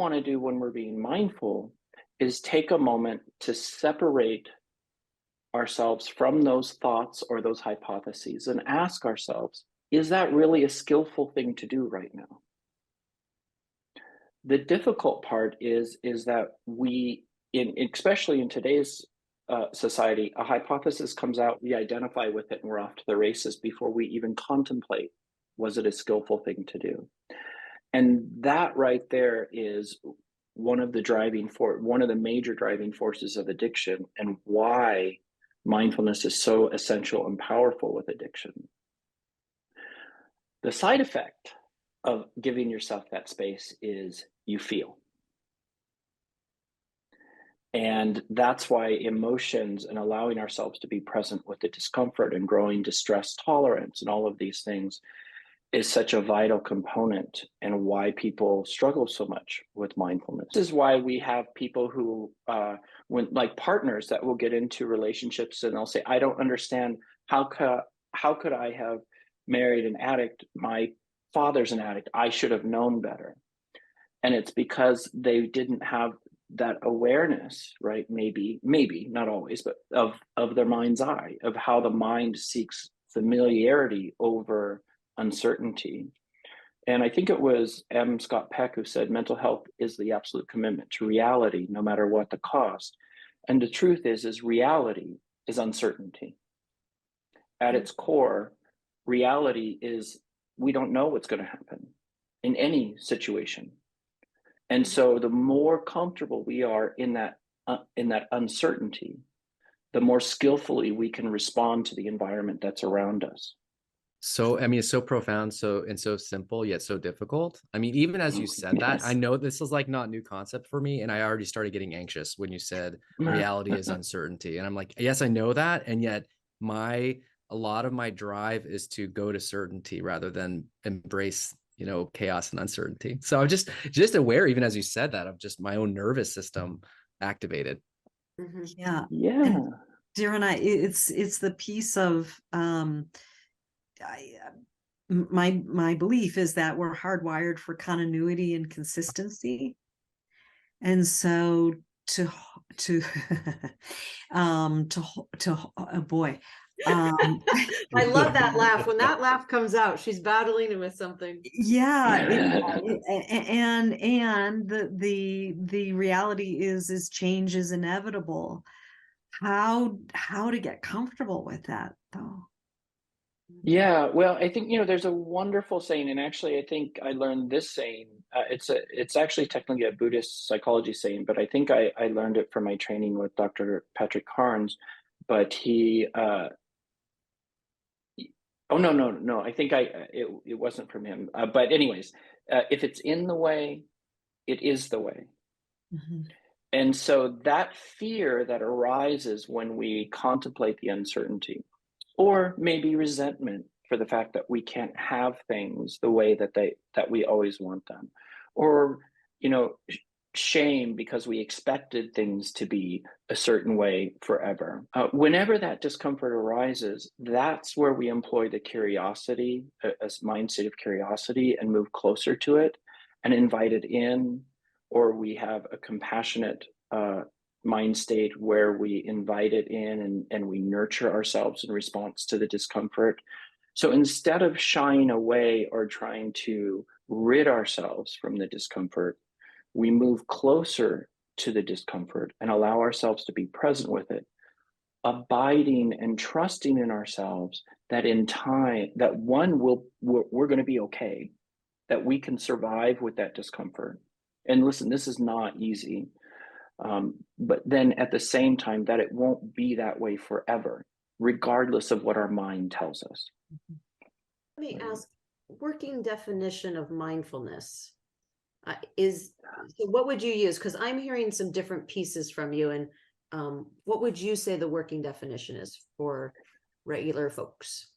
want to do when we're being mindful is take a moment to separate ourselves from those thoughts or those hypotheses and ask ourselves, is that really a skillful thing to do right now? The difficult part is that especially in today's society, a hypothesis comes out, we identify with it, and we're off to the races before we even contemplate, was it a skillful thing to do? And that right there is one of the major driving forces of addiction, and why mindfulness is so essential and powerful with addiction. The side effect of giving yourself that space is you feel. And that's why emotions and allowing ourselves to be present with the discomfort and growing distress tolerance and all of these things is such a vital component, and why people struggle so much with mindfulness. This is why we have people who, like partners that will get into relationships and they'll say, I don't understand, how could I have married an addict? My father's an addict. I should have known better. And it's because they didn't have that awareness, right? Maybe, not always, but of their mind's eye, of how the mind seeks familiarity over uncertainty. And I think it was M. Scott Peck who said, mental health is the absolute commitment to reality, no matter what the cost. And the truth is reality is uncertainty. At its core, reality is we don't know what's going to happen in any situation. And so the more comfortable we are in that uncertainty, the more skillfully we can respond to the environment that's around us. So, I mean, it's so profound, so simple, yet so difficult. I mean, even as you said that, I know this is like not new concept for me. And I already started getting anxious when you said reality is uncertainty. And I'm like, yes, I know that. And yet a lot of my drive is to go to certainty rather than embrace, chaos and uncertainty. So I'm just aware, even as you said that, of just my own nervous system activated. Yeah. And Darren, it's the piece of, my belief is that we're hardwired for continuity and consistency, and so oh boy, I love that laugh. When that laugh comes out, she's battling with something. Yeah, and the reality is change is inevitable. How to get comfortable with that, though? Yeah, well, I think, there's a wonderful saying, and actually I think I learned this saying. It's actually technically a Buddhist psychology saying, but I think I learned it from my training with Dr. Patrick Carnes. But oh, no, I think it wasn't from him. But anyways, if it's in the way, it is the way. Mm-hmm. And so that fear that arises when we contemplate the uncertainty, or maybe resentment for the fact that we can't have things the way that we always want them, or shame because we expected things to be a certain way forever. Whenever that discomfort arises, that's where we employ the curiosity, a mindset of curiosity, and move closer to it and invite it in. Or we have a compassionate mind state where we invite it in and we nurture ourselves in response to the discomfort. So instead of shying away or trying to rid ourselves from the discomfort, we move closer to the discomfort and allow ourselves to be present with it, abiding and trusting in ourselves that in time, that we're going to be okay, that we can survive with that discomfort. And listen, this is not easy. But then at the same time, that it won't be that way forever, regardless of what our mind tells us. Let me ask, working definition of mindfulness so what would you use? Because I'm hearing some different pieces from you. And what would you say the working definition is for regular folks?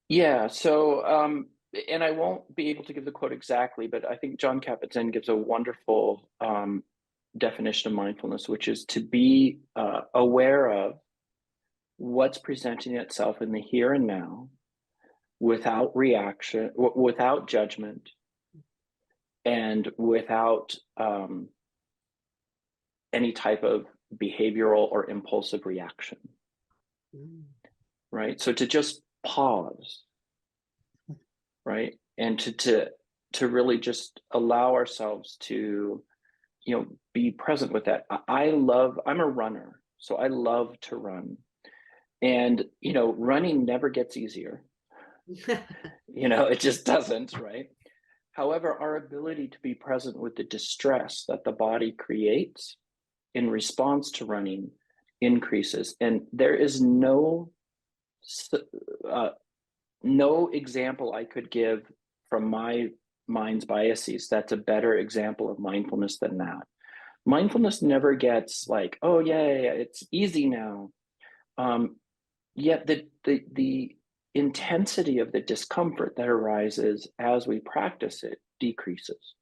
Yeah, so, and I won't be able to give the quote exactly, but I think John Kabat-Zinn gives a wonderful definition of mindfulness, which is to be aware of what's presenting itself in the here and now, without reaction, without judgment, and without any type of behavioral or impulsive reaction, right? So to just pause, right? And to really just allow ourselves to, be present with that. I'm a runner, so I love to run. And, running never gets easier. It just doesn't, right? However, our ability to be present with the distress that the body creates in response to running increases. And there is no example I could give from my mind's biases that's a better example of mindfulness than that. Mindfulness never gets like, oh yeah, it's easy now. Yet the intensity of the discomfort that arises as we practice it decreases.